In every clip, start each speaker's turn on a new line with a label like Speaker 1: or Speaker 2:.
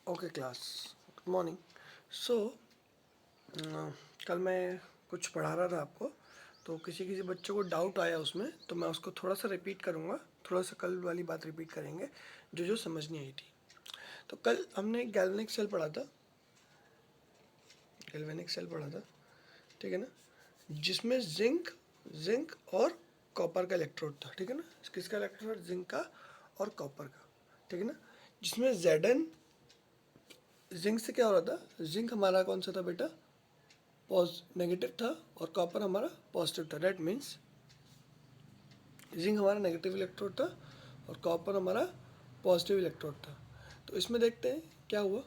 Speaker 1: Okay class, good morning. So कल मैं कुछ पढ़ा रहा था आपको, तो किसी किसी बच्चों को डाउट आया उसमें, तो मैं उसको थोड़ा सा रिपीट करूँगा। थोड़ा सा कल वाली बात रिपीट करेंगे जो जो समझ नहीं आई थी। तो कल हमने गैल्वेनिक सेल पढ़ा था, ठीक है ना, जिसमें जिंक और कॉपर का इलेक्ट्रोड था, ठीक है ना। किसका इलेक्ट्रोड? जिंक का और कॉपर का, ठीक है ना। जिसमें Zn जिंक से क्या हो रहा था? जिंक हमारा कौन सा था बेटा? नेगेटिव था और कॉपर हमारा पॉजिटिव था। डेट मीन्स जिंक हमारा नेगेटिव इलेक्ट्रोड था और कॉपर हमारा पॉजिटिव इलेक्ट्रोड था। तो इसमें देखते हैं क्या हुआ।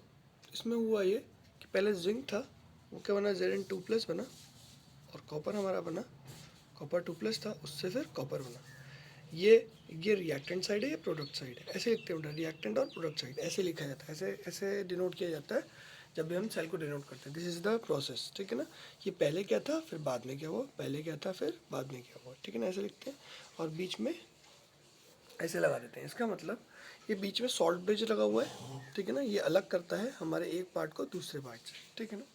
Speaker 1: इसमें हुआ ये कि पहले जिंक था, वो क्या बना? Zn2+ बना, और कॉपर हमारा बना, कॉपर 2+ था, उससे फिर कॉपर बना। ये रिएक्टेंट साइड है, ये प्रोडक्ट साइड है। ऐसे लिखते हैं, रिएक्टेंट और प्रोडक्ट साइड ऐसे लिखा जाता है, ऐसे ऐसे डिनोट किया जाता है जब भी हम सेल को डिनोट करते हैं। दिस इज द प्रोसेस, ठीक है ना। ये पहले क्या था, फिर बाद में क्या हुआ, पहले क्या था, फिर बाद में क्या हुआ, ठीक है ना। ऐसे लिखते हैं और बीच में ऐसे लगा देते हैं। इसका मतलब ये बीच में सॉल्ट ब्रिज लगा हुआ है, ठीक है ना। ये अलग करता है हमारे एक पार्ट को दूसरे पार्ट से, ठीक है ना।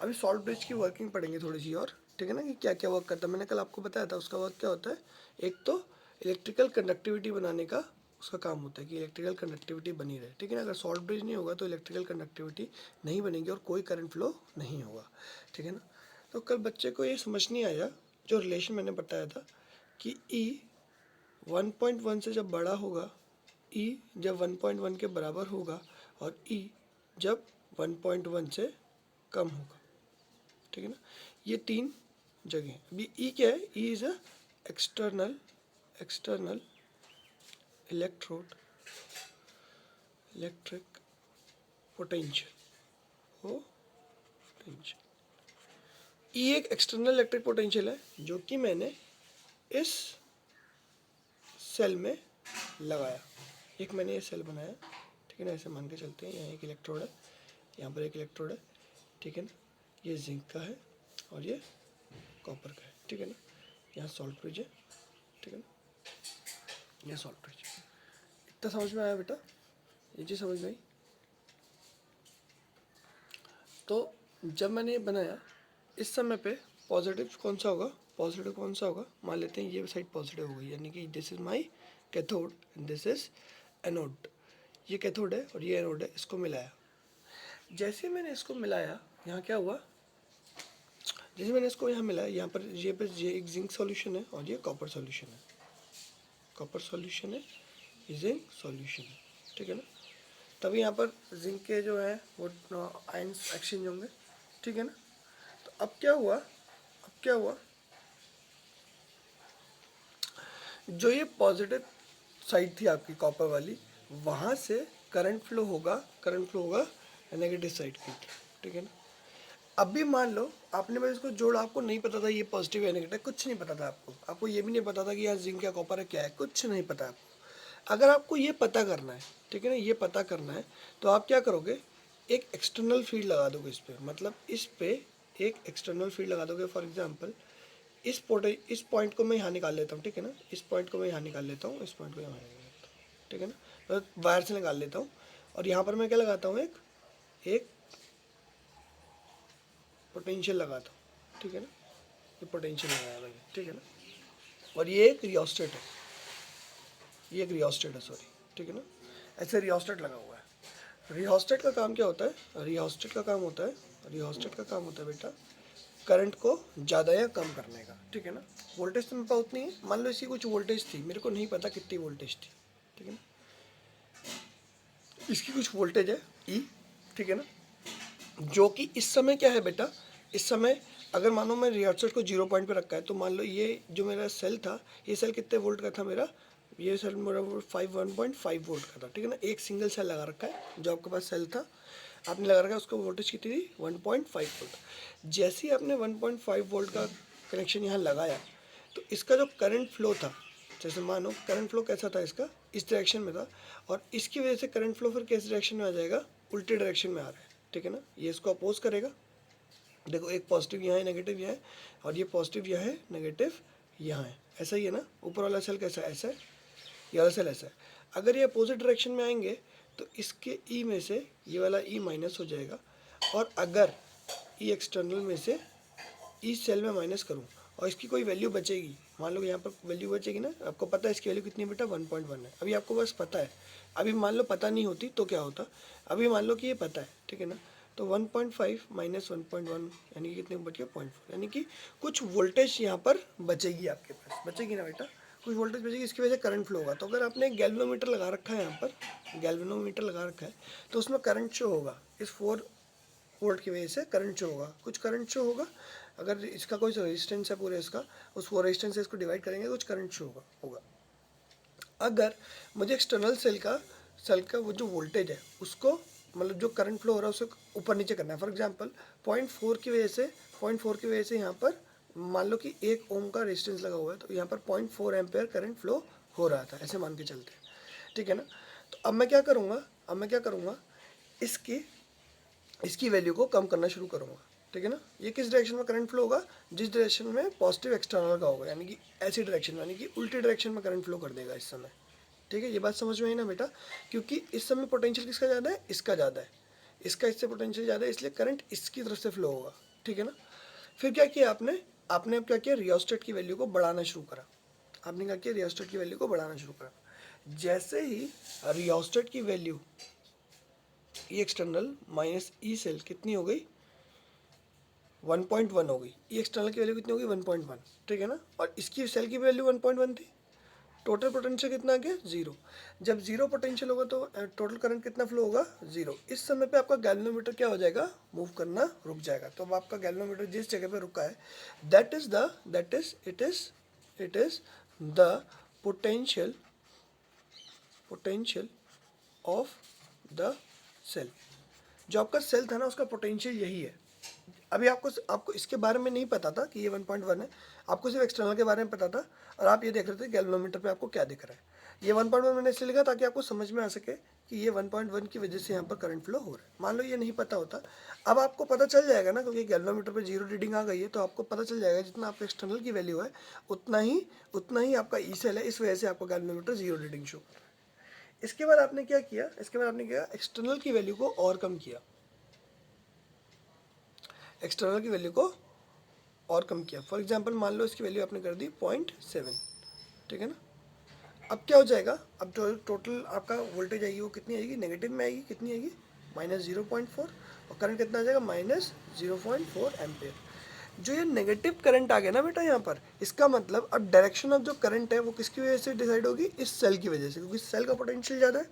Speaker 1: अभी सॉल्ट ब्रिज की वर्किंग पढ़ेंगे थोड़ी सी और, ठीक है ना, कि क्या क्या वर्क करता है। मैंने कल आपको बताया था उसका वर्क क्या होता है। एक तो इलेक्ट्रिकल कंडक्टिविटी बनाने का उसका काम होता है कि इलेक्ट्रिकल कंडक्टिविटी बनी रहे, ठीक है ना। अगर सॉल्ट ब्रिज नहीं होगा तो इलेक्ट्रिकल कंडक्टिविटी नहीं बनेगी और कोई करंट फ्लो नहीं होगा, ठीक है ना। तो कल बच्चे को ये समझ नहीं आया जो रिलेशन मैंने बताया था कि E 1.1 से जब बड़ा होगा, E जब 1.1 के बराबर होगा और E जब 1.1 से कम होगा, ठीक है ना। ये तीन जगह। अभी ई क्या है? E is a external electrode electric potential हो पोटेंशियल। ई एक एक्सटर्नल इलेक्ट्रिक पोटेंशियल है जो कि मैंने इस सेल में लगाया। एक मैंने ये सेल बनाया, ठीक है ना। ऐसे मान के चलते हैं, यहाँ एक इलेक्ट्रोड है, यहाँ पर एक इलेक्ट्रोड है, ठीक है ना। ये जिंक का है और ये कॉपर का है, ठीक है ना। यहाँ सॉल्ट ब्रिज है, ठीक है ना, यहाँ सॉल्ट ब्रिज। इतना समझ में आया बेटा? ये चीज़ समझ में आई? तो जब मैंने ये बनाया, इस समय पे पॉजिटिव कौन सा होगा? पॉजिटिव कौन सा होगा? मान लेते हैं ये साइड पॉजिटिव हो गई, यानी कि this is my cathode and this is anode. ये कैथोड है और ये एनोड है, इसको मिलाया। जैसे मैंने इसको मिलाया, यहाँ क्या हुआ? जैसे मैंने इसको यहाँ मिलाया, यहाँ पर ये एक जिंक सॉल्यूशन है और ये कॉपर सॉल्यूशन है। कॉपर सॉल्यूशन है, ये जिंक सॉल्यूशन है, ठीक है ना। तभी यहाँ पर जिंक के जो है वो आयंस एक्सचेंज होंगे, ठीक है ना। तो अब क्या हुआ, जो ये पॉजिटिव साइड थी आपकी कॉपर वाली, वहाँ से करंट फ्लो होगा नेगेटिव साइड की, ठीक है ना। अब भी मान लो आपने बस इसको जोड़ा, आपको नहीं पता था ये पॉजिटिव है नेगेटिव, कुछ नहीं पता था आपको ये भी नहीं पता था कि यहाँ जिंक या कॉपर है क्या है, कुछ नहीं पता आपको। अगर आपको ये पता करना है, ठीक है ना, ये पता करना है, तो आप क्या करोगे? एक एक्सटर्नल फील्ड लगा दोगे इस पे, मतलब इस पे एक एक्सटर्नल फील्ड लगा दोगे। फॉर एग्जांपल इस पॉइंट को मैं यहाँ निकाल लेता हूँ, ठीक है ना। इस पॉइंट को मैं यहाँ निकाल लेता हूँ, इस पॉइंट को यहाँ निकाल लेता हूँ, ठीक है ना। तो वायर से निकाल लेता हूँ और यहाँ पर मैं क्या लगाता हूँ? एक पोटेंशियल लगाता हूँ, ठीक है ना। ये पोटेंशियल लगाया मैंने, ठीक है ना। और ये एक रियोस्टेट है, सॉरी, ठीक है ना। ऐसे रियोस्टेट लगा हुआ है। रियोस्टेट का काम क्या होता है? रियोस्टेट का काम होता है बेटा, करंट को ज़्यादा या कम करने का, ठीक है ना। वोल्टेज तो मेरे पास उतनी है, मान लो इसकी कुछ वोल्टेज थी, मेरे को नहीं पता कितनी वोल्टेज थी, ठीक है ना। इसकी कुछ वोल्टेज है ई, ठीक है ना, जो कि इस समय क्या है बेटा? इस समय अगर मानो मैं रियोस्टेट को 0 पॉइंट पे रखा है, तो मान लो ये जो मेरा सेल था, ये सेल कितने वोल्ट का था मेरा? ये सेल मेरा 1.5 वोल्ट का था, ठीक है ना। एक सिंगल सेल लगा रखा है, जो आपके पास सेल था आपने लगा रखा है, उसका वोल्टेज कितनी थी? 1.5 वोल्ट। जैसे ही आपने 1.5 वोल्ट का कनेक्शन यहाँ लगाया, तो इसका जो करंट फ्लो था, जैसे मानो करंट फ्लो कैसा था इसका? इस डायरेक्शन में था, और इसकी वजह से करंट फ्लो फिर किस डायरेक्शन में आ जाएगा? उल्टे डायरेक्शन में आ रहा है, ठीक है ना। ये इसको अपोज करेगा। देखो एक पॉजिटिव यहाँ है, नेगेटिव यहाँ है, और ये पॉजिटिव यहाँ है, नेगेटिव यहाँ है, ऐसा ही है ना। ऊपर वाला सेल कैसा है? ऐसा है, ये वाला सेल ऐसा है। अगर ये अपोजिट डायरेक्शन में आएंगे तो इसके ई में से ये वाला ई माइनस हो जाएगा, और अगर ई एक्सटर्नल में से ई सेल में माइनस करूँ और इसकी कोई वैल्यू बचेगी, मान लो यहाँ पर वैल्यू बचेगी ना, आपको पता है इसकी वैल्यू कितनी है बेटा, 1.1 है। अभी आपको बस पता है, अभी मान लो पता नहीं होती तो क्या होता, अभी मान लो कि ये पता है, ठीक है ना, तो 1.5 माइनस 1.1 यानी कि कितने बच गया 0.4, यानी कि कुछ वोल्टेज यहाँ पर बचेगी, आपके पास बचेगी ना बेटा, कुछ वोल्टेज बचेगी, इसकी वजह से करंट फ्लो होगा। तो अगर आपने एक गैल्वेनोमीटर लगा रखा है, यहाँ पर गैल्वेनोमीटर लगा रखा है, तो उसमें करंट शो होगा, इस 4 वोल्ट की वजह से करंट शो होगा, कुछ करंट शो होगा। अगर इसका कोई रेजिस्टेंस है पूरे इसका, उस 4 रेजिस्टेंस से इसको डिवाइड करेंगे, कुछ करंट शो होगा। अगर मुझे एक्सटर्नल सेल का वो जो वोल्टेज है उसको, मतलब जो करंट फ्लो हो रहा है उसे ऊपर नीचे करना है। फॉर एग्जांपल 0.4 की वजह से यहाँ पर मान लो कि 1 ओम का रेजिस्टेंस लगा हुआ है, तो यहाँ पर 0.4 एम्पेयर करंट फ्लो हो रहा था, ऐसे मान के चलते हैं, ठीक है ना। तो अब मैं क्या करूँगा, इसकी वैल्यू को कम करना शुरू करूँगा, ठीक है ना। ये किस डायरेक्शन में करंट फ्लो होगा, जिस डायरेक्शन में पॉजिटिव एक्सटर्नल का होगा, यानी कि ऐसी डायरेक्शन में, यानी कि उल्टी डायरेक्शन में करंट फ्लो कर देगा इस समय, ठीक है। ये बात समझ में आई ना बेटा, क्योंकि इस समय पोटेंशियल किसका ज़्यादा है, इसका ज़्यादा है, इसका इससे पोटेंशियल ज़्यादा है, इसलिए करंट इसकी तरफ से फ्लो होगा, ठीक है ना। फिर क्या किया आपने अब क्या किया, रियोस्टेट की वैल्यू को बढ़ाना शुरू करा, आपने क्या किया, रियोस्टेट की वैल्यू को बढ़ाना शुरू करा। जैसे ही रियोस्टेट की वैल्यू ई एक्सटर्नल माइनस ई सेल कितनी हो गई, 1.1 हो गई, ई एक्सटर्नल की वैल्यू कितनी होगी 1.1, ठीक है ना, और इसकी सेल की वैल्यू 1.1 थी, टोटल पोटेंशियल कितना आ गया 0। जब 0 पोटेंशियल होगा तो टोटल करंट कितना फ्लो होगा 0। इस समय पे आपका गैल्वेनोमीटर क्या हो जाएगा, मूव करना रुक जाएगा। तो अब आपका गैल्वेनोमीटर जिस जगह पे रुका है, it is the potential of the cell. जो आपका सेल था ना, उसका पोटेंशियल यही है। अभी आपको इसके बारे में नहीं पता था कि ये 1.1 है, आपको सिर्फ एक्सटर्नल के बारे में पता था, और आप ये देख रहे थे गैल्वेनोमीटर पे आपको क्या दिख रहा है। ये 1.1 मैंने इसलिए लिखा ताकि आपको समझ में आ सके कि ये 1.1 की वजह से यहाँ पर करंट फ्लो हो रहा है। मान लो ये नहीं पता होता, अब आपको पता चल जाएगा ना, क्योंकि गैल्वेनोमीटर पे 0 रीडिंग आ गई है, तो आपको पता चल जाएगा जितना आपका एक्सटर्नल की वैल्यू है उतना ही आपका ई सेल है, इस वजह से आपका गैल्वेनोमीटर 0 रीडिंग शो कर रहा है। इसके बाद आपने क्या किया, एक्सटर्नल की वैल्यू को और कम किया, एक्सटर्नल की वैल्यू को और कम किया। फॉर एग्जांपल मान लो इसकी वैल्यू आपने कर दी 0.7, ठीक है ना। अब क्या हो जाएगा, अब जो टोटल आपका वोल्टेज आएगी वो कितनी आएगी, नेगेटिव में आएगी, कितनी आएगी -0.4, और करंट कितना आ जाएगा -0.4 एम्पेयर। जो ये नेगेटिव करंट आ गया ना बेटा यहाँ पर, इसका मतलब अब डायरेक्शन ऑफ जो करंट है वो किसकी वजह से डिसाइड होगी, इस सेल की वजह से, क्योंकि सेल का पोटेंशियल ज़्यादा है।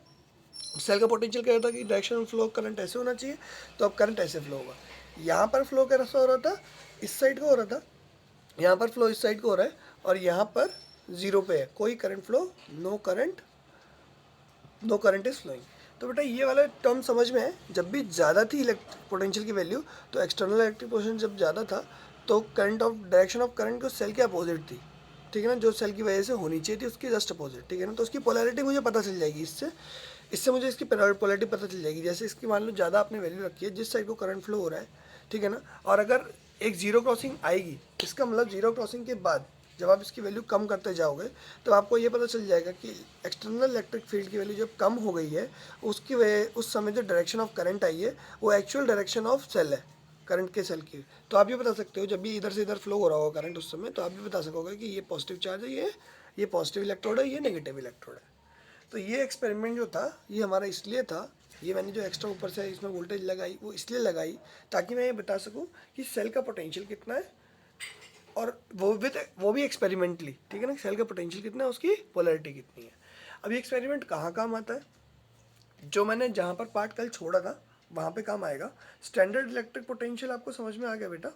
Speaker 1: सेल का पोटेंशियल क्या था कि डायरेक्शन ऑफ फ्लो करंट ऐसे होना चाहिए, तो अब करंट ऐसे फ्लो होगा। यहाँ पर फ्लो कैसा हो रहा था, इस साइड को हो रहा था, यहाँ पर फ्लो इस साइड को हो रहा है, और यहाँ पर 0 पे है, कोई current flow, no current is flowing. तो बेटा ये वाला टर्म समझ में है, जब भी ज़्यादा थी पोटेंशियल की वैल्यू, तो एक्सटर्नल इलेक्ट्रिक पोटेंशियल जब ज़्यादा था, तो डायरेक्शन ऑफ करंट को सेल के अपोजिट थी, ठीक है ना, जो सेल की वजह से होनी चाहिए थी उसकी जस्ट अपोजिट, ठीक है ना। तो उसकी पोलैरिटी मुझे पता चल जाएगी, इससे मुझे इसकी पोलैरिटी पता चल जाएगी। जैसे इसकी मान लो ज़्यादा आपने वैल्यू रखी है, जिस साइड को करंट फ्लो हो रहा है, ठीक है ना, और अगर एक जीरो क्रॉसिंग आएगी, इसका मतलब जीरो क्रॉसिंग के बाद जब आप इसकी वैल्यू कम करते जाओगे, तो आपको ये पता चल जाएगा कि एक्सटर्नल इलेक्ट्रिक फील्ड की वैल्यू जब कम हो गई है, उसकी वजह उस समय जो डायरेक्शन ऑफ करंट आई है वो एक्चुअल डायरेक्शन ऑफ सेल है, करंट के सेल की। तो आप ये बता सकते हो, जब भी इधर से इधर फ्लो हो रहा होगा करंट उस समय, तो आप भी बता सकोगे कि ये पॉजिटिव चार्ज है, ये पॉजिटिव इलेक्ट्रोड है, ये नेगेटिव इलेक्ट्रोड है। तो ये एक्सपेरिमेंट जो था ये हमारा इसलिए था, ये मैंने जो एक्स्ट्रा ऊपर से इसमें वोल्टेज लगाई वो इसलिए लगाई ताकि मैं ये बता सकूं कि सेल का पोटेंशियल कितना है, और वो भी एक्सपेरिमेंटली, ठीक है ना, सेल का पोटेंशियल कितना है, उसकी पोलैरिटी कितनी है। अब ये एक्सपेरिमेंट कहाँ काम आता है, जो मैंने जहाँ पर पार्ट कल छोड़ा था वहाँ पे काम आएगा। स्टैंडर्ड इलेक्ट्रिक पोटेंशियल आपको समझ में आ गया बेटा,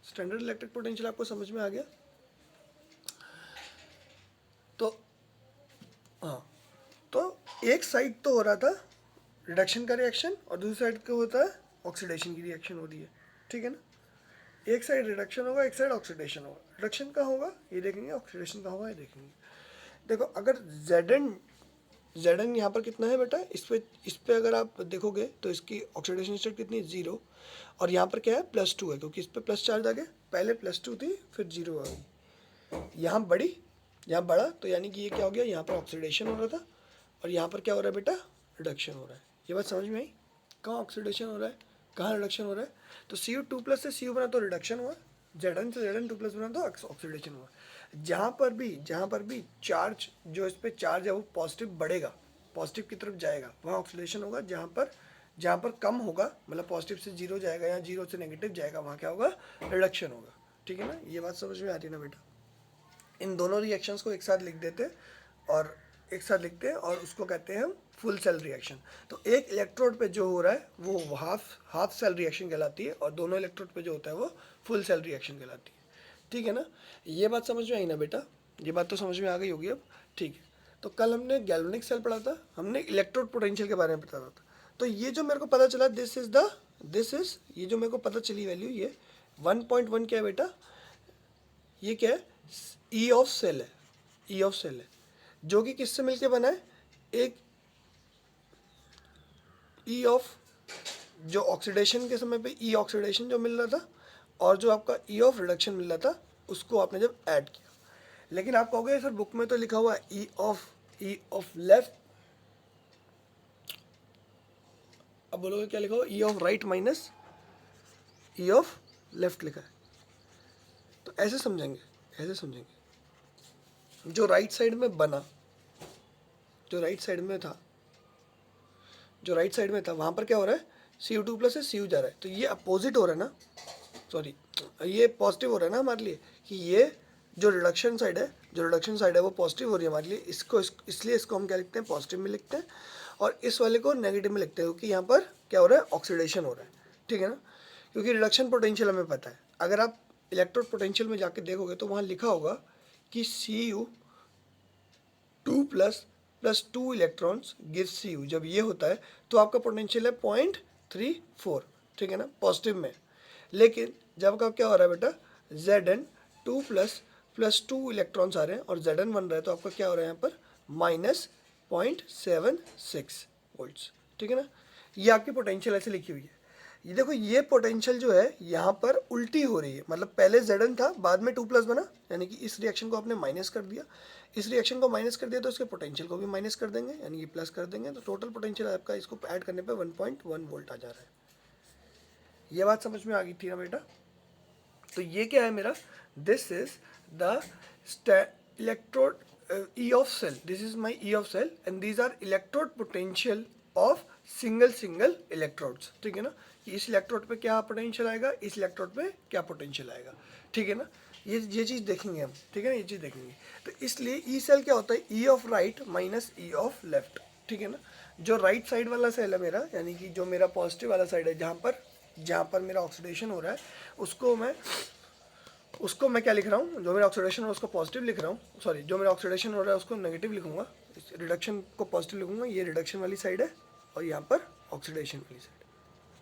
Speaker 1: स्टैंडर्ड इलेक्ट्रिक पोटेंशियल आपको समझ में आ गया। तो हाँ, तो एक साइड तो हो रहा था रिडक्शन का रिएक्शन, और दूसरी साइड का होता है ऑक्सीडेशन की रिएक्शन हो रही है, ठीक है ना। एक साइड रिडक्शन होगा, एक साइड ऑक्सीडेशन होगा। रिडक्शन का होगा ये देखेंगे, ऑक्सीडेशन का होगा ये देखेंगे। देखो अगर Zn यहाँ पर कितना है बेटा, इस पे अगर आप देखोगे तो इसकी ऑक्सीडेशन स्टेट कितनी है 0, और यहाँ पर क्या है +2 है, क्योंकि इस पर प्लस चार्ज आ गया, पहले +2 थी फिर 0 आ गई, यहाँ बढ़ा, तो यानी कि ये क्या हो गया, यहाँ पर ऑक्सीडेशन हो रहा था, और यहाँ पर क्या हो रहा है बेटा, रिडक्शन हो रहा है। ये बात समझ में आई? कहाँ ऑक्सीडेशन हो रहा है, कहाँ रिडक्शन हो रहा है? तो Cu2+ से Cu बना तो रिडक्शन हुआ, Zn से Zn2+ बना तो ऑक्सीडेशन हुआ। जहाँ पर भी चार्ज, जो इस पर चार्ज है वो पॉजिटिव बढ़ेगा, पॉजिटिव की तरफ जाएगा, वहाँ ऑक्सीडेशन होगा। जहाँ पर कम होगा, मतलब पॉजिटिव से जीरो जाएगा या जीरो से नेगेटिव जाएगा, वहाँ क्या होगा, रिडक्शन होगा। ठीक है ना, ये बात समझ में आ रही है ना बेटा? इन दोनों रिएक्शंस को एक साथ लिख देते और उसको कहते हैं हम फुल सेल रिएक्शन। तो एक इलेक्ट्रोड पे जो हो रहा है वो हाफ सेल रिएक्शन कहलाती है, और दोनों इलेक्ट्रोड पे जो होता है वो फुल सेल रिएक्शन कहलाती है। ठीक है ना, ये बात समझ में आई ना बेटा? ये बात तो समझ में आ गई होगी अब। ठीक है, तो कल हमने गैल्वेनिक सेल पढ़ा था, हमने इलेक्ट्रोड पोटेंशियल के बारे में पढ़ा था। तो ये जो मेरे को पता चला, ये जो मेरे को पता चली वैल्यू, ये 1.1 क्या है बेटा? ये क्या है? ई ऑफ सेल है, ई ऑफ सेल है, जो कि किससे मिलके बना है? एक ई ऑफ, जो ऑक्सीडेशन के समय पे ई ऑक्सीडेशन जो मिल रहा था, और जो आपका ई ऑफ रिडक्शन मिल रहा था, उसको आपने जब ऐड किया। लेकिन आप कहोगे सर बुक में तो लिखा हुआ है ई ऑफ लेफ्ट, अब बोलोगे क्या लिखा हुआ? ई of right minus E of left लिखा है। तो ऐसे समझेंगे, जो राइट साइड में बना, जो राइट साइड में था वहाँ पर क्या हो रहा है? Cu2+ से Cu जा रहा है, तो ये अपोजिट हो रहा है ना, सॉरी, ये पॉजिटिव हो रहा है ना हमारे लिए, कि ये जो रिडक्शन साइड है वो पॉजिटिव हो रही है हमारे लिए। इसलिए इसको हम क्या लिखते हैं? पॉजिटिव में लिखते हैं, और इस वाले को नेगेटिव में लिखते हैं, क्योंकि यहाँ पर क्या हो रहा है? ऑक्सीडेशन हो रहा है। ठीक है ना, क्योंकि रिडक्शन पोटेंशियल हमें पता है। अगर आप इलेक्ट्रोड पोटेंशियल में जाके देखोगे तो वहाँ लिखा होगा कि Cu2++2 इलेक्ट्रॉन्स गिव्स Cu। जब ये होता है तो आपका पोटेंशियल है 0.34, ठीक है ना, पॉजिटिव में। लेकिन जब का क्या हो रहा है बेटा? Zn2++2 इलेक्ट्रॉन्स आ रहे हैं और Zn बन रहा है, तो आपका क्या हो रहा है यहाँ पर? -0.76 वोल्ट्स। ठीक है ना, ये आपकी पोटेंशियल ऐसे लिखी हुई है। ये देखो, ये पोटेंशियल जो है यहाँ पर उल्टी हो रही है, मतलब पहले Zn था, बाद में 2+ बना, यानी कि इस रिएक्शन को आपने माइनस कर दिया, तो इसके पोटेंशियल को भी माइनस कर देंगे, यानी कि प्लस कर देंगे, तो टोटल पोटेंशियल आपका इसको ऐड करने पे 1.1 वोल्ट आ जा रहा है। ये बात समझ में आ गई थी ना बेटा? तो ये क्या है मेरा? This is the electrode E of cell, this is my E of cell, and these are electrode potential of single electrodes. ठीक है ना, कि इस इलेक्ट्रोड पे क्या पोटेंशियल आएगा, इस इलेक्ट्रोड पे क्या पोटेंशियल आएगा। ठीक है ना, ये चीज़ देखेंगे हम। ठीक है ना, ये चीज़ देखेंगे। तो इसलिए ई सेल क्या होता है? ई of right minus E of left. ठीक है ना, जो राइट साइड वाला सेल है मेरा, यानी कि जो मेरा पॉजिटिव वाला साइड है, जहाँ पर मेरा ऑक्सीडेशन हो रहा है, उसको मैं क्या लिख रहा हूँ? जो मेरा ऑक्सीडेशन हो रहा है उसको पॉजिटिव लिख रहा हूँ, सॉरी, जो मेरा ऑक्सीडेशन हो रहा है उसको नेगेटिव लिखूंगा, रिडक्शन को पॉजिटिव लिखूंगा। ये रिडक्शन वाली साइड है और यहाँ पर ऑक्सीडेशन वाली साइड।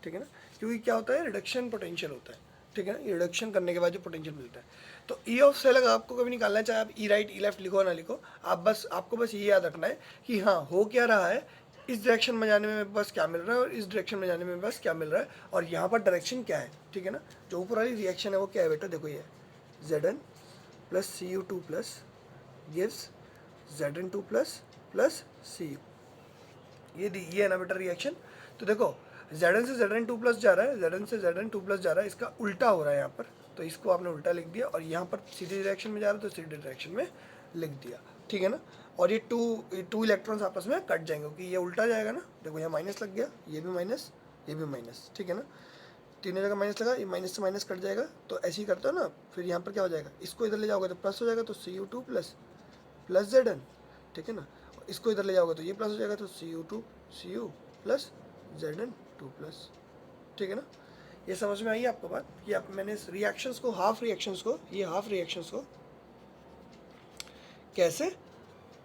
Speaker 1: ठीक है ना, क्योंकि क्या होता है? रिडक्शन पोटेंशियल होता है। ठीक है ना, ये रिडक्शन करने के बाद जो पोटेंशियल मिलता है। तो ई ऑफ सेल अगर आपको कभी निकालना है, चाहे आप ई राइट ई लेफ्ट लिखो ना लिखो, आपको बस ये याद रखना है कि हाँ, हो क्या रहा है, इस डायरेक्शन में जाने में बस क्या मिल रहा है और इस डायरेक्शन में जाने में बस क्या मिल रहा है, और यहाँ पर डायरेक्शन क्या है। ठीक है ना, जो ऊपर वाली रिएक्शन है वो क्या है बेटा? देखो, ये Zn plus Cu2+ gives Zn2+ Cu। ये है ना बेटा रिएक्शन? तो देखो, Zn से Zn2+ जा रहा है, Zn से Zn2+ जा रहा है, इसका उल्टा हो रहा है यहाँ पर, तो इसको आपने उल्टा लिख दिया, और यहाँ पर सीधी डायरेक्शन में जा रहा है तो सीधी डायरेक्शन में लिख दिया। ठीक है ना, और ये टू इलेक्ट्रॉन्स आपस में कट जाएंगे, क्योंकि ये उल्टा जाएगा ना। देखो, यहाँ माइनस लग गया, ये भी माइनस, ये भी माइनस। ठीक है ना, तीनों जगह माइनस लगा, ये माइनस से माइनस कट जाएगा, तो ऐसे ही करते हो ना। फिर यहाँ पर क्या हो जाएगा? इसको इधर ले जाओगे तो प्लस हो जाएगा, तो Cu2+ Zn। ठीक है ना, इसको इधर ले जाओगे तो ये प्लस हो जाएगा, तो Cu प्लस Zn2+। ठीक है ना, ये समझ में आई आपको बात? कि आप मैंने रिएक्शंस को, हाफ रिएक्शंस को कैसे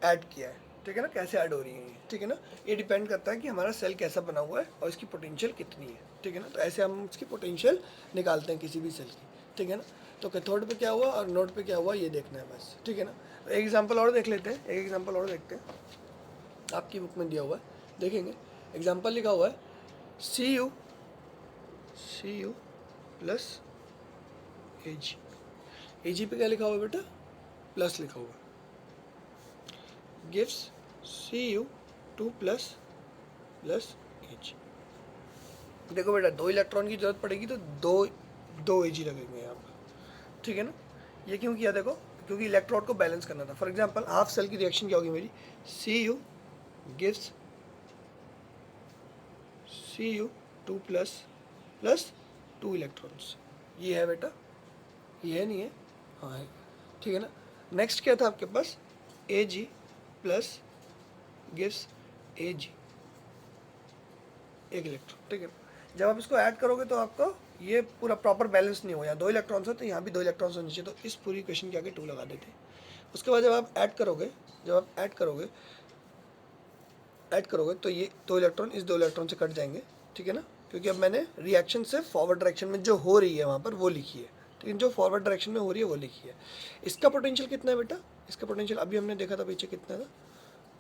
Speaker 1: ऐड किया है। ठीक है ना, कैसे ऐड हो रही है। ठीक है ना, ये डिपेंड करता है कि हमारा सेल कैसा बना हुआ है और इसकी पोटेंशियल कितनी है। ठीक है ना, तो ऐसे हम इसकी पोटेंशियल निकालते हैं किसी भी सेल की। ठीक है ना, तो कैथोड पे क्या हुआ और नोड पे क्या हुआ ये देखना है बस। ठीक है ना, तो एक एग्जांपल और देख लेते हैं, देखते हैं, आपकी बुक में दिया हुआ है, देखेंगे। एग्जाम्पल लिखा हुआ है Cu प्लस Ag पे क्या लिखा हुआ है बेटा? प्लस लिखा हुआ है, gives Cu2+ प्लस Ag। देखो बेटा, 2 इलेक्ट्रॉन की जरूरत पड़ेगी तो दो Ag लगेंगे यहाँ पर, ठीक है ना। ये क्यों किया, देखो क्योंकि इलेक्ट्रोड को बैलेंस करना था। फॉर एग्जांपल हाफ सेल की रिएक्शन क्या होगी मेरी, Cu gives Cu 2 plus 2 electrons. ये है बेटा, ये है नहीं है, हाँ है, ठीक है ना। नेक्स्ट क्या था आपके पास, Ag प्लस गिव्स Ag, एक इलेक्ट्रॉन, ठीक है। जब आप इसको ऐड करोगे तो आपको ये पूरा प्रॉपर बैलेंस नहीं होगा, यहाँ 2 इलेक्ट्रॉन्स है तो यहाँ भी 2 इलेक्ट्रॉन्स होने चाहिए, तो इस पूरी इक्वेशन के आगे 2 लगा देते हैं। उसके बाद जब आप ऐड करोगे तो ये 2 इलेक्ट्रॉन इस 2 इलेक्ट्रॉन से कट जाएंगे, ठीक है ना, क्योंकि अब मैंने रिएक्शन से फॉरवर्ड डायरेक्शन में जो हो रही है वहाँ पर वो लिखी है, ठीक है, जो फॉरवर्ड डायरेक्शन में हो रही है वो लिखी है। इसका पोटेंशियल कितना है बेटा, इसका पोटेंशियल अभी हमने देखा था पीछे कितना था,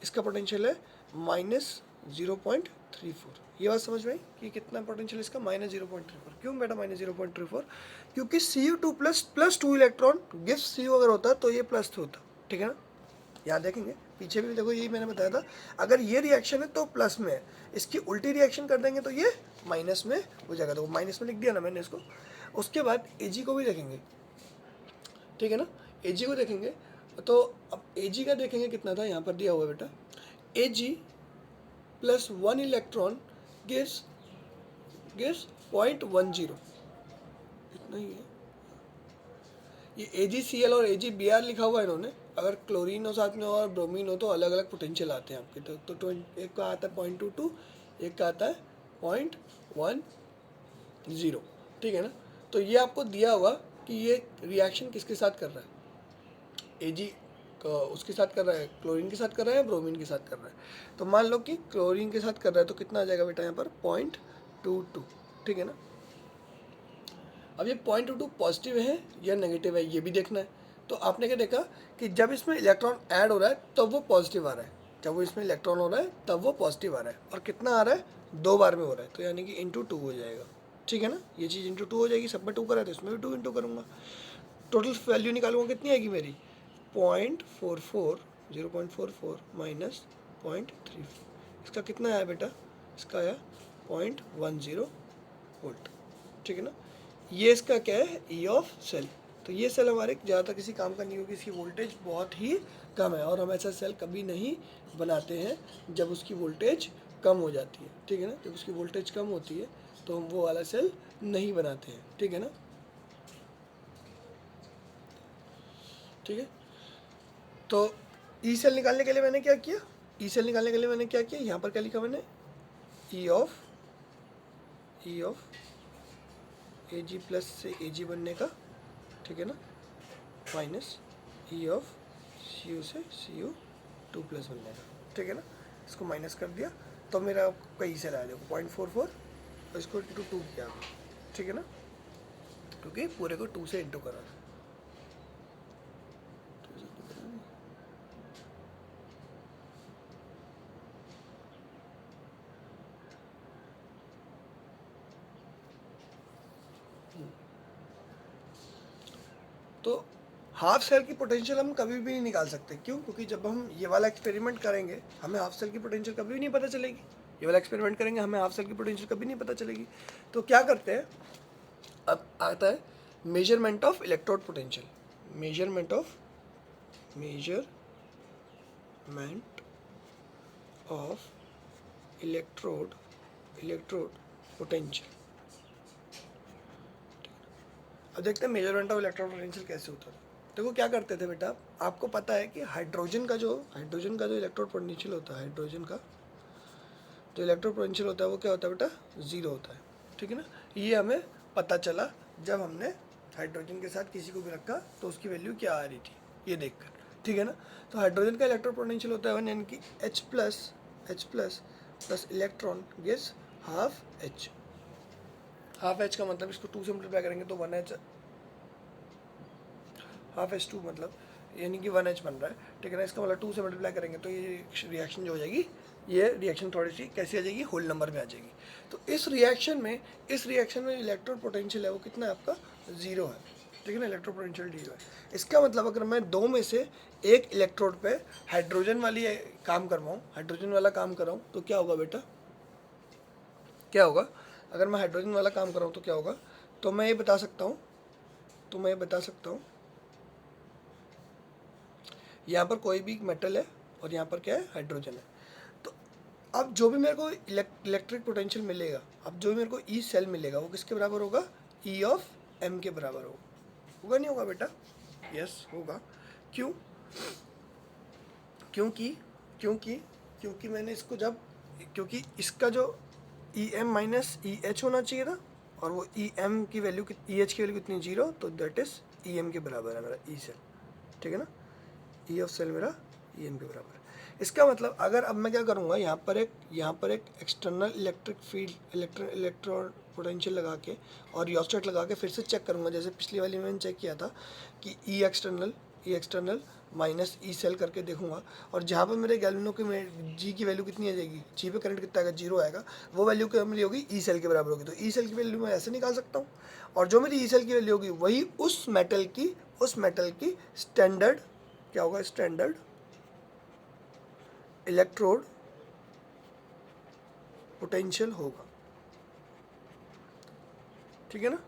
Speaker 1: इसका पोटेंशियल है -0.34। ये बात समझ में आई कि कितना पोटेंशियल इसका, -0.34। क्यों बेटा -0.34, क्योंकि Cu2 plus 2 electron gives Cu अगर होता तो ये +2 होता, ठीक है ना। यहाँ देखेंगे पीछे भी देखो, यही मैंने बताया था, अगर ये रिएक्शन है तो प्लस में है, इसकी उल्टी रिएक्शन कर देंगे तो ये माइनस में हो जाएगा, तो माइनस में लिख दिया ना मैंने इसको। उसके बाद Ag को भी देखेंगे, ठीक है ना, Ag को देखेंगे तो अब Ag का देखेंगे कितना था, यहाँ पर दिया हुआ है बेटा, Ag प्लस 1 इलेक्ट्रॉन गिव्स 0.10, इतना ही है। ये AgCl और AgBr लिखा हुआ है इन्होंने, अगर क्लोरीन हो साथ में और ब्रोमीन हो तो अलग अलग पोटेंशियल आते हैं आपके, तो एक का आता है 0.22, एक का आता है 0.10, ठीक है ना। तो ये आपको दिया हुआ कि ये रिएक्शन किसके साथ कर रहा है, Ag उसके साथ कर रहा है, क्लोरीन के साथ कर रहा है, ब्रोमीन के साथ कर रहा है। तो मान लो कि क्लोरीन के साथ कर रहा है तो कितना आ जाएगा बेटा यहाँ पर 0.22, ठीक है ना। अब ये 0.22 पॉजिटिव है या नेगेटिव है ये भी देखना है। तो आपने क्या देखा कि जब इसमें इलेक्ट्रॉन ऐड हो रहा है तब वो पॉजिटिव आ रहा है, जब वो इसमें इलेक्ट्रॉन हो रहा है तब वो पॉजिटिव आ रहा है, और कितना आ रहा है, 2 बार में हो रहा है, तो यानी कि ×2 हो जाएगा, ठीक है ना। ये चीज़ ×2 हो जाएगी, सब में 2 करा है तो इसमें भी 2 × करूँगा, टोटल वैल्यू निकालूंगा कितनी आएगी मेरी 0.44 -0.34, इसका कितना आया बेटा, इसका आया 0.10 वोल्ट, ठीक है ना। ये इसका क्या है, E ऑफ सेल। तो ये सेल हमारे ज़्यादातर किसी काम का नहीं होगी, इसकी वोल्टेज बहुत ही कम है, और हम ऐसा सेल कभी नहीं बनाते हैं जब उसकी वोल्टेज कम हो जाती है, ठीक है ना। जब उसकी वोल्टेज कम होती है तो हम वो वाला सेल नहीं बनाते हैं, ठीक है ना, ठीक है। तो ई सेल निकालने के लिए मैंने क्या किया, यहाँ पर क्या लिखा मैंने, E ऑफ Ag प्लस से Ag बनने का, ठीक है ना, माइनस E ऑफ Cu से Cu2 प्लस बनने का, ठीक है ना। इसको माइनस कर दिया तो मेरा कई से आया, देखो 0.44 और इसको × 2 किया, ठीक है ना, क्योंकि पूरे को 2 से इंटू करा। तो हाफ सेल की पोटेंशियल हम कभी भी नहीं निकाल सकते, क्यों, क्योंकि जब हम ये वाला एक्सपेरिमेंट करेंगे हमें हाफ सेल की पोटेंशियल कभी भी नहीं पता चलेगी, ये वाला एक्सपेरिमेंट करेंगे हमें हाफ सेल की पोटेंशियल कभी नहीं पता चलेगी। तो क्या करते हैं, अब आता है measurement of electrode potential, measurement of electrode potential. अब देखते हैं मेजरमेंट ऑफ इलेक्ट्रोड पोटेंशियल कैसे होता है। देखो क्या करते थे बेटा, आपको पता है कि हाइड्रोजन का जो इलेक्ट्रोड पोटेंशियल होता है, हाइड्रोजन का जो इलेक्ट्रोड पोटेंशियल होता है वो क्या होता है बेटा, 0 होता है, ठीक है ना। ये हमें पता चला जब हमने हाइड्रोजन के साथ किसी को भी रखा तो उसकी वैल्यू क्या आ रही थी ये देखकर, ठीक है ना। तो हाइड्रोजन का इलेक्ट्रोड पोटेंशियल होता है 1, यानी कि H plus electron gives half H का मतलब इसको 2 से मल्टीप्लाई करेंगे तो 1H, हाफ H2 मतलब यानी कि 1H बन रहा है, ठीक है ना। इसका मतलब 2 से मल्टीप्लाई करेंगे तो ये रिएक्शन जो हो जाएगी, ये रिएक्शन थोड़ी सी कैसी आ जाएगी, होल नंबर में आ जाएगी। तो इस रिएक्शन में इलेक्ट्रोड पोटेंशियल है वो कितना है आपका, 0 है, ठीक है ना, इलेक्ट्रोड पोटेंशियल 0 है। इसका मतलब अगर मैं 2 में से एक इलेक्ट्रोड पे हाइड्रोजन वाला काम करवाऊँ तो क्या होगा बेटा, क्या होगा, अगर मैं हाइड्रोजन वाला काम कर रहा हूँ तो क्या होगा, तो मैं ये बता सकता हूँ यहाँ पर कोई भी मेटल है और यहाँ पर क्या है, हाइड्रोजन है। तो अब जो भी मेरे को इलेक्ट्रिक पोटेंशियल मिलेगा, अब जो भी मेरे को ई सेल मिलेगा वो किसके बराबर होगा, ई ऑफ एम के बराबर होगा नहीं होगा बेटा? यस होगा। क्यों? क्योंकि मैंने इसको जब, क्योंकि इसका जो E M minus E H होना चाहिए था, और वो ई एम की वैल्यू, ई एच की वैल्यू कितनी, 0, तो दैट इज ई एम के बराबर है मेरा ई सेल, ठीक है ना। ई ऑफ सेल मेरा ई एम के बराबर है। इसका मतलब अगर अब मैं क्या करूँगा, यहाँ पर एक external electric field electron potential लगा के और रियोस्टेट लगा के फिर से चेक करूँगा, जैसे पिछली वाली में मैंने चेक किया था कि ई एक्सटर्नल माइनस ई सेल करके देखूंगा, और जहाँ पर मेरे गैल्वेनो की जी की वैल्यू कितनी आ जाएगी, जी पे करंट कितना आएगा, 0 आएगा, वो वैल्यू क्या मिली होगी, ई सेल के बराबर होगी। तो ई सेल की वैल्यू मैं ऐसे निकाल सकता हूँ, और जो मेरी ई सेल की वैल्यू होगी वही उस मेटल की स्टैंडर्ड क्या होगा, स्टैंडर्ड इलेक्ट्रोड पोटेंशियल होगा, ठीक है ना।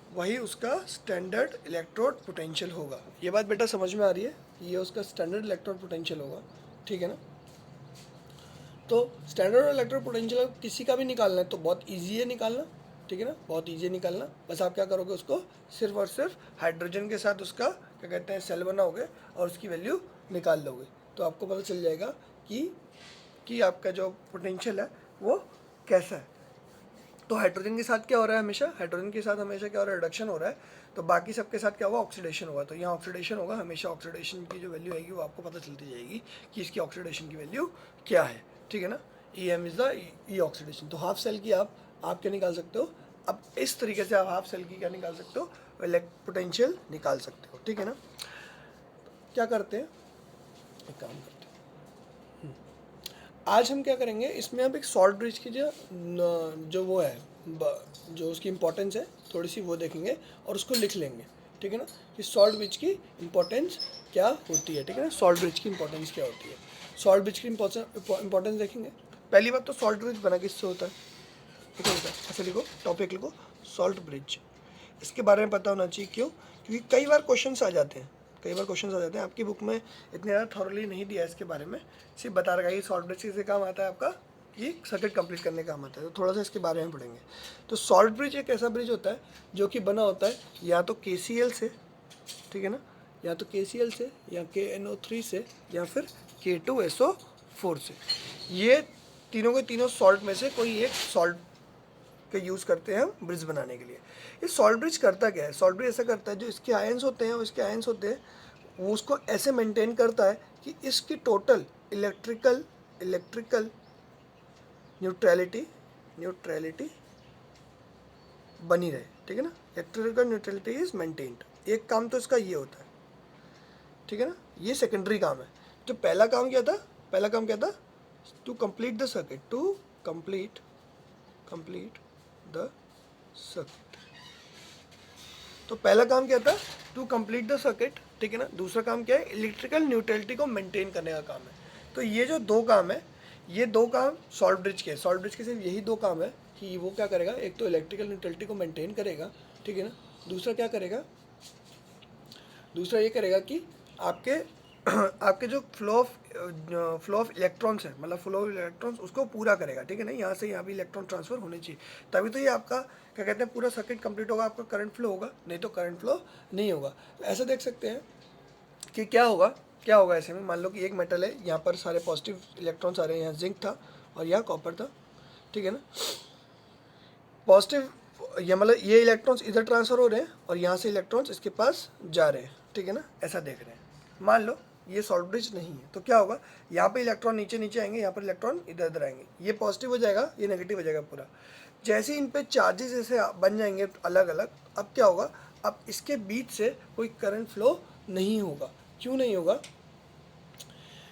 Speaker 1: वही उसका स्टैंडर्ड इलेक्ट्रोड पोटेंशियल होगा। ये बात बेटा समझ में आ रही है, ये उसका स्टैंडर्ड इलेक्ट्रोड पोटेंशियल होगा, ठीक है ना। तो स्टैंडर्ड इलेक्ट्रोड पोटेंशियल किसी का भी निकालना है तो बहुत इजी है निकालना, ठीक है ना, बहुत इजी है निकालना। बस आप क्या करोगे, उसको सिर्फ और सिर्फ हाइड्रोजन के साथ उसका क्या कहते हैं, सेल बनाओगे और उसकी वैल्यू निकाल लोगे, तो आपको पता चल जाएगा कि आपका जो पोटेंशियल है वो कैसा है। तो हाइड्रोजन के साथ क्या हो रहा है, हाइड्रोजन के साथ हमेशा क्या हो रहा है, रिडक्शन हो रहा है। तो बाकी सबके साथ क्या होगा, ऑक्सीडेशन होगा। तो यहाँ ऑक्सीडेशन होगा, हमेशा ऑक्सीडेशन की जो वैल्यू आएगी वो आपको पता चलती जाएगी कि इसकी ऑक्सीडेशन की वैल्यू क्या है, ठीक है ना। E M is the E oxidation. तो हाफ सेल की आप क्या निकाल सकते हो, अब इस तरीके से आप हाफ सेल की क्या निकाल सकते हो, पोटेंशियल निकाल सकते हो, ठीक है ना। क्या करते हैं, एक काम करते हैं, आज हम क्या करेंगे, इसमें अब एक सॉल्ट ब्रिज की जो वो है, जो उसकी इम्पोर्टेंस है थोड़ी सी वो देखेंगे और उसको लिख लेंगे, ठीक है ना, कि सॉल्ट ब्रिज की इम्पोर्टेंस क्या होती है, ठीक है ना। सॉल्ट ब्रिज की इम्पोर्टेंस क्या होती है, सॉल्ट ब्रिज की इम्पोर्टेंस देखेंगे। पहली बात तो सॉल्ट ब्रिज बना किससे होता है, ठीक है, ऐसे लिखो, टॉपिक लिखो, सॉल्ट ब्रिज। इसके बारे में पता होना चाहिए, क्यों, क्योंकि कई बार क्वेश्चन आ जाते हैं, आपकी बुक में इतने ज़्यादा थॉरली नहीं दिया है इसके बारे में, सिर्फ बता रखा है कि सॉल्ट ब्रिज से काम आता है आपका, ये सर्किट कंप्लीट करने का काम आता है। तो थोड़ा सा इसके बारे में पढ़ेंगे। तो सॉल्ट ब्रिज एक ऐसा ब्रिज होता है जो कि बना होता है या तो KCl से, ठीक है ना, या तो KCl से, या KNO3 से, या फिर K2SO4 से। ये तीनों के तीनों सॉल्ट में से कोई एक सॉल्ट का यूज़ करते हैं हम ब्रिज बनाने के लिए। ये सॉल्ट ब्रिज करता क्या है, सॉल्ट ब्रिज ऐसा करता है, जो इसके आयंस होते हैं वो उसको ऐसे मेंटेन करता है कि इसकी टोटल इलेक्ट्रिकल न्यूट्रलिटी बनी रहे, ठीक है ना। Electrical neutrality is maintained. एक काम तो इसका ये होता है, ठीक है ना, ये सेकेंडरी काम है। तो पहला काम क्या था, टू कंप्लीट द सर्किट, तो पहला काम क्या था, टू कंप्लीट द सर्किट, ठीक है ना। दूसरा काम क्या है, इलेक्ट्रिकल न्यूट्रलिटी को मेंटेन करने का काम है। तो ये जो दो काम है, ये दो काम सॉल्ट ब्रिज के सिर्फ यही दो काम है कि वो क्या करेगा, एक तो इलेक्ट्रिकल न्यूट्रलिटी को मेंटेन करेगा, ठीक है ना। दूसरा क्या करेगा, दूसरा ये करेगा कि आपके जो फ्लो ऑफ इलेक्ट्रॉन्स है, मतलब फ्लो ऑफ इलेक्ट्रॉन्स उसको पूरा करेगा, ठीक है ना। यहाँ से यहाँ भी इलेक्ट्रॉन ट्रांसफर होने चाहिए, तभी तो ये आपका क्या कहते हैं, पूरा सर्किट कंप्लीट होगा, आपका करंट फ्लो होगा, नहीं तो करंट फ्लो नहीं होगा। ऐसा देख सकते हैं कि क्या होगा ऐसे में, मान लो कि एक मेटल है, यहाँ पर सारे पॉजिटिव इलेक्ट्रॉन्स आ रहे हैं, यहाँ जिंक था और यहाँ कॉपर था, ठीक है ना। पॉजिटिव ये मतलब ये इलेक्ट्रॉन्स इधर ट्रांसफर हो रहे हैं और यहाँ से इलेक्ट्रॉन्स इसके पास जा रहे हैं, ठीक है ना, ऐसा देख रहे हैं। मान लो ये सॉल्ट ब्रिज नहीं है, तो क्या होगा, यहाँ पे इलेक्ट्रॉन नीचे आएंगे, यहाँ पर इलेक्ट्रॉन इधर आएंगे, ये पॉजिटिव हो जाएगा, ये नेगेटिव हो जाएगा पूरा। जैसे इन पे चार्जेस ऐसे बन जाएंगे अलग अलग, अब क्या होगा, अब इसके बीच से कोई करंट फ्लो नहीं होगा। क्यों नहीं होगा,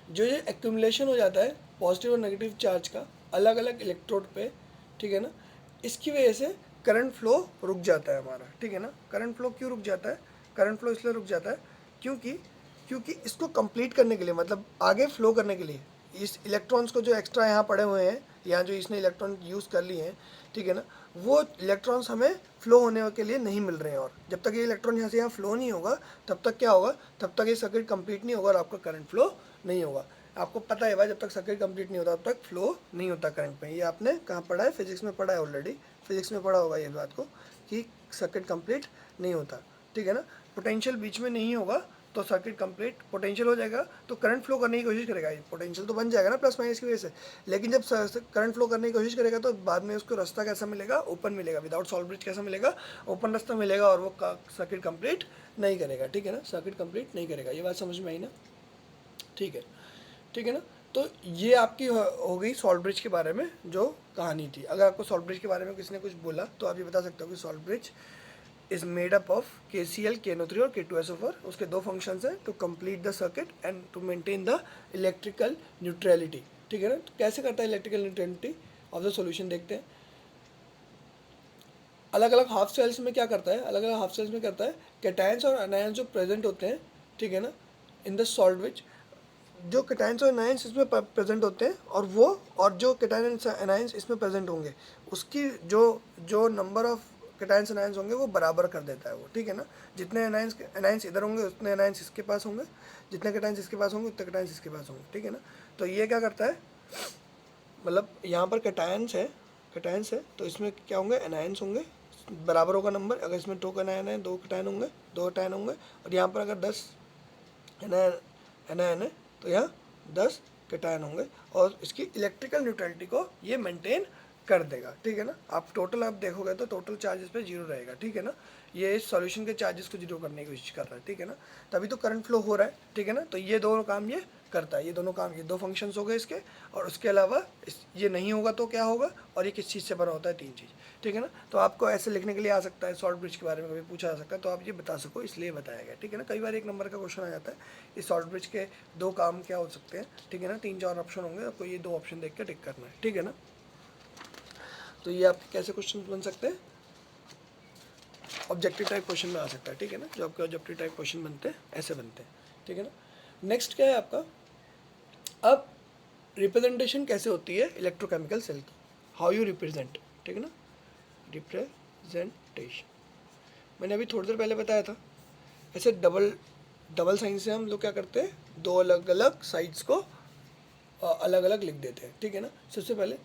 Speaker 1: जो ये एक्यूमुलेशन हो जाता है पॉजिटिव और नेगेटिव चार्ज का अलग अलग इलेक्ट्रोड पे, ठीक है ना, इसकी वजह से करंट फ्लो रुक जाता है हमारा, ठीक है ना। करंट फ्लो क्यों रुक जाता है, करंट फ्लो इसलिए रुक जाता है क्योंकि इसको कंप्लीट करने के लिए, मतलब आगे फ्लो करने के लिए, इस इलेक्ट्रॉन्स को जो एक्स्ट्रा यहाँ पड़े हुए हैं, यहाँ जो इसने इलेक्ट्रॉन यूज़ कर लिए हैं, ठीक है ना, वो इलेक्ट्रॉन्स हमें फ्लो होने के लिए नहीं मिल रहे हैं। और जब तक ये इलेक्ट्रॉन यहाँ से यहाँ फ्लो नहीं होगा तब तक क्या होगा, तब तक ये सर्किट कंप्लीट नहीं होगा और आपका करंट फ्लो नहीं होगा। आपको पता है भाई, जब तक सर्किट कंप्लीट नहीं होता तब तक फ्लो नहीं होता करंट में। ये आपने कहाँ पढ़ा है, फिजिक्स में पढ़ा है ऑलरेडी, फिजिक्स में पढ़ा होगा ये बात को कि सर्किट कंप्लीट नहीं होता, ठीक है ना। पोटेंशियल बीच में नहीं होगा तो सर्किट कंप्लीट, पोटेंशियल हो जाएगा तो करंट फ्लो करने की कोशिश करेगा, पोटेंशियल तो बन जाएगा ना प्लस माइनस की वजह से, लेकिन जब करंट फ्लो करने की कोशिश करेगा तो बाद में उसको रास्ता कैसा मिलेगा, ओपन मिलेगा, विदाउट सॉल्व ब्रिज कैसा मिलेगा, ओपन रास्ता मिलेगा और वो सर्किट कंप्लीट नहीं करेगा, ठीक है ना, सर्किट कंप्लीट नहीं करेगा। ये बात समझ में आई ना, ठीक है, ठीक है ना। तो ये आपकी हो गई सॉल्व ब्रिज के बारे में जो कहानी थी। अगर आपको सॉल्व ब्रिज के बारे में किसी ने कुछ बोला तो आप ये बता सकते हो कि salt bridge is made up of KCl, KNO3 और K2SO4। उसके दो फंक्शंस हैं, to complete the circuit and to maintain the electrical neutrality, ठीक है ना। तो कैसे करता है electrical neutrality of the solution, देखते हैं। अलग अलग हाफ सेल्स में क्या करता है, अलग अलग हाफ सेल्स में करता है, कैटायंस और अनायंस जो प्रेजेंट होते हैं, ठीक है ना, इन द सॉल्ट ब्रिज, जो कैटायंस और अनायंस इसमें प्रेजेंट होते हैं और वो, और जो कैटायंस अनायंस इसमें प्रेजेंट होंगे उसकी जो नंबर ऑफ कैटायंस अनायंस होंगे वो बराबर कर देता है वो, ठीक है ना। जितने अनायंस इधर होंगे उतने अनायंस इसके पास होंगे, जितने कैटायंस इसके पास होंगे उतने कैटायंस इसके पास होंगे, ठीक है ना। तो ये क्या करता है, मतलब यहाँ पर कैटायंस है तो इसमें क्या होंगे, अनायंस होंगे, बराबर होगा नंबर। अगर इसमें 2 कैटायन है, 2 कैटायन होंगे, और यहाँ पर अगर 10 एनायन है तो यहाँ 10 कैटायन होंगे, और इसकी इलेक्ट्रिकल न्यूट्रलिटी को ये मेंटेन कर देगा, ठीक है ना। आप टोटल आप देखोगे तो टोटल चार्जेस पे 0 रहेगा, ठीक है ना। ये इस सॉल्यूशन के चार्जेस को 0 करने की कोशिश कर रहा है, ठीक है ना, तभी तो करंट फ्लो हो रहा है, ठीक है ना। तो ये दोनों काम ये करता है, ये दोनों काम, ये दो फंक्शंस हो गए इसके, और उसके अलावा ये नहीं होगा तो क्या होगा, और ये किस चीज़ से बना होता है, 3 चीज़, ठीक है ना। तो आपको ऐसे लिखने के लिए आ सकता है, सॉल्ट ब्रिज के बारे में कभी पूछा जा सकता है तो आप ये बता सको इसलिए बताया गया, ठीक है ना। कई बार 1 नंबर का क्वेश्चन आ जाता है, इस सॉल्ट ब्रिज के 2 काम क्या हो सकते हैं, ठीक है ना, 3-4 ऑप्शन होंगे, आपको ये 2 ऑप्शन देख के टिक करना है, ठीक है ना। तो ये आपके कैसे क्वेश्चन बन सकते हैं, ऑब्जेक्टिव टाइप क्वेश्चन में आ सकता है, ठीक है ना। जो आपके ऑब्जेक्टिव टाइप क्वेश्चन बनते हैं ऐसे बनते हैं, ठीक है ना। नेक्स्ट क्या है आपका, अब रिप्रेजेंटेशन कैसे होती है इलेक्ट्रोकेमिकल सेल की, हाउ यू रिप्रेजेंट, ठीक है ना, रिप्रेजेंटेशन। मैंने अभी थोड़ी देर पहले बताया था, ऐसे डबल साइन से हम लोग क्या करते हैं, 2 अलग अलग साइड्स को अलग अलग लिख देते हैं, ठीक है ना। सबसे पहले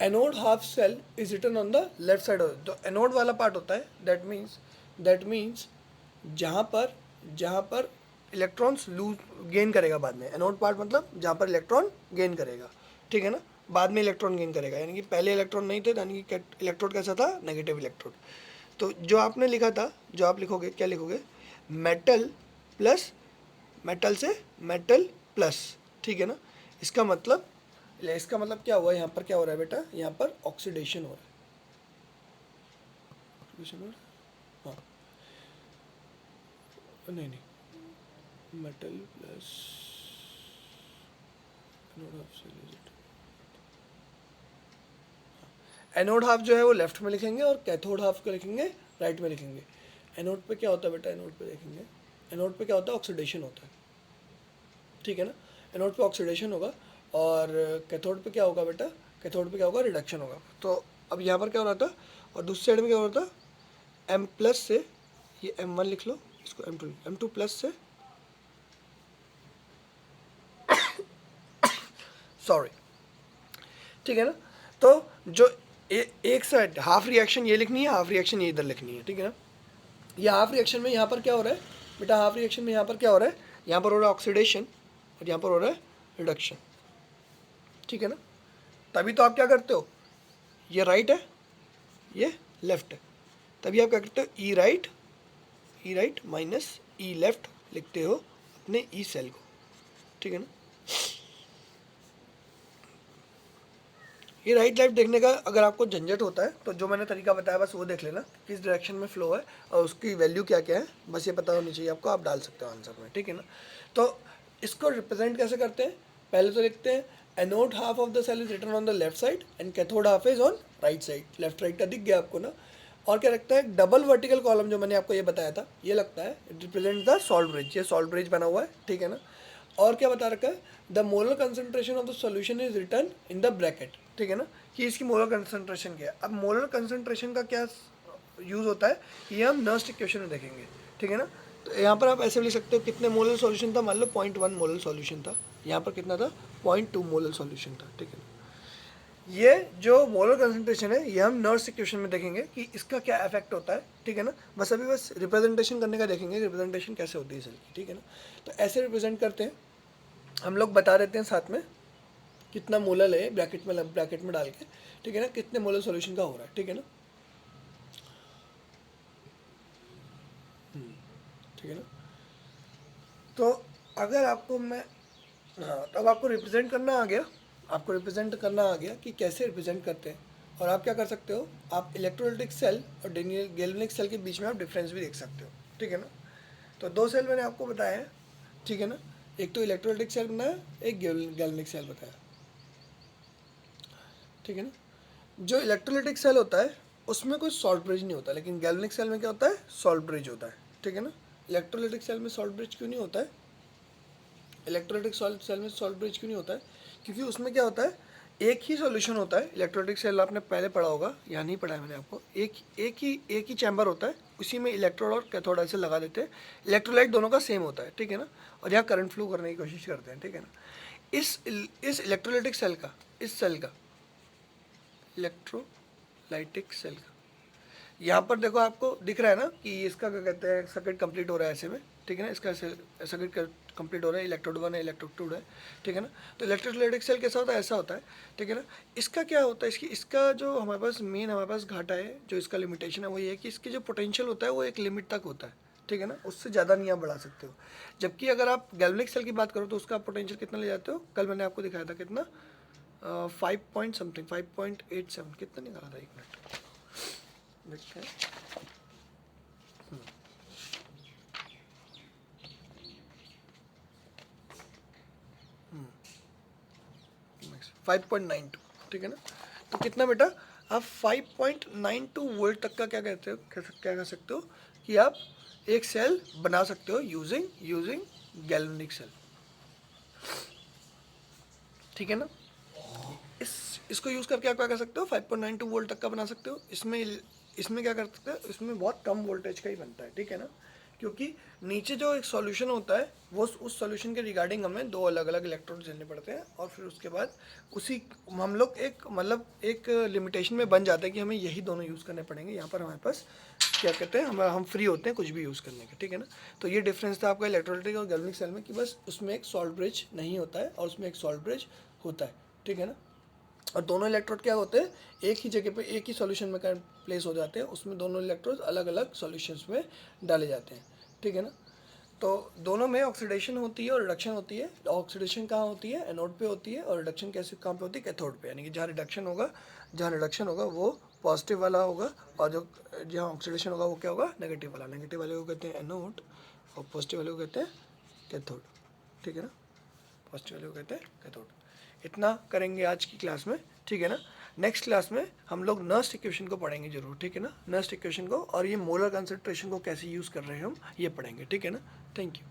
Speaker 1: anode half cell is written on the left side. जो एनोड वाला पार्ट होता है, दैट मीन्स जहाँ पर इलेक्ट्रॉन्स लूज गेन करेगा बाद में। एनोड पार्ट मतलब जहाँ पर इलेक्ट्रॉन गेन करेगा, ठीक है ना, बाद में इलेक्ट्रॉन गेन करेगा, यानी कि पहले इलेक्ट्रॉन नहीं थे, यानी कि इलेक्ट्रोड कैसा था, नेगेटिव इलेक्ट्रोड। तो जो आपने लिखा था, जो आप लिखोगे, क्या लिखोगे, मेटल प्लस, मेटल से मेटल प्लस, ठीक है ना। इसका मतलब क्या हुआ, यहाँ पर क्या हो रहा है बेटा, यहाँ पर ऑक्सीडेशन हो रहा है, हाँ, नहीं, मेटल प्लस एनोड हाफ जो है वो लेफ्ट में लिखेंगे और कैथोड हाफ को लिखेंगे राइट में लिखेंगे। एनोड पे क्या होता है बेटा, एनोड पे देखेंगे, एनोड पे क्या होता है, ऑक्सीडेशन होता है, ठीक है ना। एनोड पे ऑक्सीडेशन होगा, और कैथोड पे क्या होगा बेटा, कैथोड पे क्या होगा, रिडक्शन होगा। तो अब यहाँ पर क्या हो रहा था, और दूसरी साइड में क्या हो रहा था, M प्लस से, ये M1 लिख लो, इसको M2 प्लस से सॉरी, ठीक है ना। तो जो एक साइड हाफ रिएक्शन ये लिखनी है, हाफ रिएक्शन ये इधर लिखनी है, ठीक है ना। ये हाफ रिएक्शन में यहाँ पर क्या हो रहा है बेटा, हाफ रिएक्शन में यहाँ पर क्या हो रहा है, यहाँ पर हो रहा है ऑक्सीडेशन और यहाँ पर हो रहा है रिडक्शन, ठीक है ना। तभी तो आप क्या करते हो, ये राइट है, ये लेफ्ट है, तभी आप क्या करते हो, ई राइट माइनस ई लेफ्ट लिखते हो अपने ई सेल को, ठीक है ना। ये राइट लेफ्ट देखने का अगर आपको झंझट होता है तो जो मैंने तरीका बताया बस वो देख लेना, किस डायरेक्शन में फ्लो है और उसकी वैल्यू क्या क्या है, बस ये पता होनी चाहिए आपको, आप डाल सकते हो आंसर में, ठीक है ना। तो इसको रिप्रेजेंट कैसे करते हैं, पहले तो लिखते हैं anode half of the cell is written on the left side and cathode half is on right side. Left right का दिख गया आपको ना। और क्या रखता है, डबल वर्टिकल कॉलम जो मैंने आपको ये बताया था, ये लगता है, it represent the salt bridge, ये सॉल्ट ब्रिज बना हुआ है, ठीक है ना। और क्या बता रखा है, the molar concentration of the solution is return in the bracket, ठीक है ना, कि इसकी मोलर कंसंट्रेशन क्या है। अब मोलर कंसंट्रेशन का क्या यूज़ होता है ये हम नेक्स्ट इक्वेशन में देखेंगे, ठीक है ना। तो यहाँ पर आप ऐसे लिख सकते हो कितने मोलर सॉल्यूशन था, मान लो 0.1 मोलर सॉल्यूशन था, यहाँ पर कितना था 0.2 मोलर सॉल्यूशन था, ठीक है ना। ये जो मोलर कंसंट्रेशन है ये हम नेक्स्ट इक्वेशन में देखेंगे कि इसका क्या इफेक्ट होता है, ठीक है ना। बस अभी बस रिप्रेजेंटेशन करने का देखेंगे, रिप्रेजेंटेशन कैसे होती है सेल की, ठीक है ना। तो ऐसे रिप्रेजेंट करते हैं हम लोग, बता देते हैं साथ में कितना मोलर है ब्रैकेट में डाल के, ठीक है ना, कितने मोलर सॉल्यूशन का हो रहा है, ठीक है ना, ठीक है ना। तो अगर आपको मैं, हाँ, तो अब आपको रिप्रेजेंट करना आ गया, आपको रिप्रेजेंट करना आ गया कि कैसे रिप्रेजेंट करते हैं। और आप क्या कर सकते हो, आप इलेक्ट्रोलाइटिक सेल और गैल्वेनिक सेल के बीच में आप डिफरेंस भी देख सकते हो, ठीक है ना। तो दो सेल मैंने आपको बताया है, ठीक है ना, एक तो इलेक्ट्रोलाइटिक सेल बनाया, एक गैल्वेनिक सेल बताया, ठीक है ना। जो इलेक्ट्रोलाइटिक सेल होता है उसमें कोई सॉल्ट ब्रिज नहीं होता, लेकिन गैल्वेनिक सेल में क्या होता है, सॉल्ट ब्रिज होता है, ठीक है ना। इलेक्ट्रोलाइटिक सेल में सॉल्ट ब्रिज क्यों नहीं होता है, इलेक्ट्रोलाइटिक सेल में सॉल्ट ब्रिज क्यों नहीं होता है, क्योंकि उसमें क्या होता है, एक ही सॉल्यूशन होता है। इलेक्ट्रोलाइटिक सेल आपने पहले पढ़ा होगा, या नहीं पढ़ा है मैंने आपको, एक ही चैम्बर होता है, उसी में इलेक्ट्रोड और कैथोड ऐसे लगा देते हैं, इलेक्ट्रोलाइट दोनों का सेम होता है, ठीक है ना, और यहाँ करंट फ्लो करने की कोशिश करते हैं, ठीक है ना। इस इलेक्ट्रोलाइटिक सेल का, इस सेल का, इलेक्ट्रोलाइटिक सेल का, यहाँ पर देखो आपको दिख रहा है ना कि इसका क्या कहते हैं, सर्किट कंप्लीट हो रहा है ऐसे में, ठीक है ना, इसका सर्किट कंप्लीट हो रहा है, इलेक्ट्रोड 1 है, इलेक्ट्रोड 2 है, ठीक है ना। तो इलेक्ट्रोलाइटिक सेल कैसा होता है, ऐसा होता है, ठीक है ना। इसका क्या होता है, इसका जो हमारे पास मेन हमारे पास घाटा है, जो इसका लिमिटेशन है वो ये है कि इसकी जो पोटेंशियल होता है वो एक लिमिट तक होता है, ठीक है ना, उससे ज़्यादा नहीं आप बढ़ा सकते हो। जबकि अगर आप गैल्वेनिक सेल की बात करो तो उसका पोटेंशियल कितना ले जाते हो, कल मैंने आपको दिखाया था कितना, 5 पॉइंट समथिंग, 5.87 कितना निकाला था, 1 मिनट देखते हैं। 5.92, ठीक है ना। तो कितना बेटा, आप 5.92 वोल्ट तक का क्या कहते हो, क्या कह सकते हो कि आप एक सेल बना सकते हो यूजिंग गैल्वेनिक सेल, ठीक है ना। इसको यूज़ करके आप क्या कर सकते हो, 5.92 वोल्ट तक का बना सकते हो। इसमें क्या कर सकते हो, इसमें बहुत कम वोल्टेज का ही बनता है, ठीक है ना, क्योंकि नीचे जो एक सॉल्यूशन होता है वो उस सॉल्यूशन के रिगार्डिंग हमें दो अलग अलग इलेक्ट्रोड झेलने पड़ते हैं, और फिर उसके बाद उसी हम लोग एक मतलब एक लिमिटेशन में बन जाता है कि हमें यही दोनों यूज़ करने पड़ेंगे। यहाँ पर हमारे पास क्या कहते हैं, हम फ्री होते हैं कुछ भी यूज़ करने के, ठीक है ना। तो ये डिफरेंस था आपका इलेक्ट्रोलाइटिक और गैल्वेनिक सेल में, कि बस उसमें एक सॉल्ट ब्रिज नहीं होता है और उसमें एक सॉल्ट ब्रिज होता है, ठीक है ना। और दोनों इलेक्ट्रोड क्या होते हैं, एक ही जगह पे एक ही सॉल्यूशन में प्लेस हो जाते हैं, उसमें दोनों इलेक्ट्रोड अलग अलग सॉल्यूशंस में डाले जाते हैं, ठीक है ना। तो दोनों में ऑक्सीडेशन होती है और रिडक्शन होती है। ऑक्सीडेशन कहाँ होती है, एनोड पे होती है, और रिडक्शन कैसे कहाँ पे होती है, कैथोड पे। यानी कि जहाँ रिडक्शन होगा वो पॉजिटिव वाला होगा, और जहाँ ऑक्सीडेशन होगा वो क्या होगा, नेगेटिव वाला। नेगेटिव वाले को कहते हैं एनोड और पॉजिटिव वाले को कहते हैं कैथोड, ठीक है ना। पॉजिटिव वाले को कहते हैं कैथोड। इतना करेंगे आज की क्लास में, ठीक है ना। नेक्स्ट क्लास में हम लोग नर्स्ट इक्वेशन को पढ़ेंगे जरूर, ठीक है ना, नर्स्ट इक्वेशन को, और ये मोलर कंसंट्रेशन को कैसे यूज़ कर रहे हैं हम ये पढ़ेंगे, ठीक है ना। Thank you.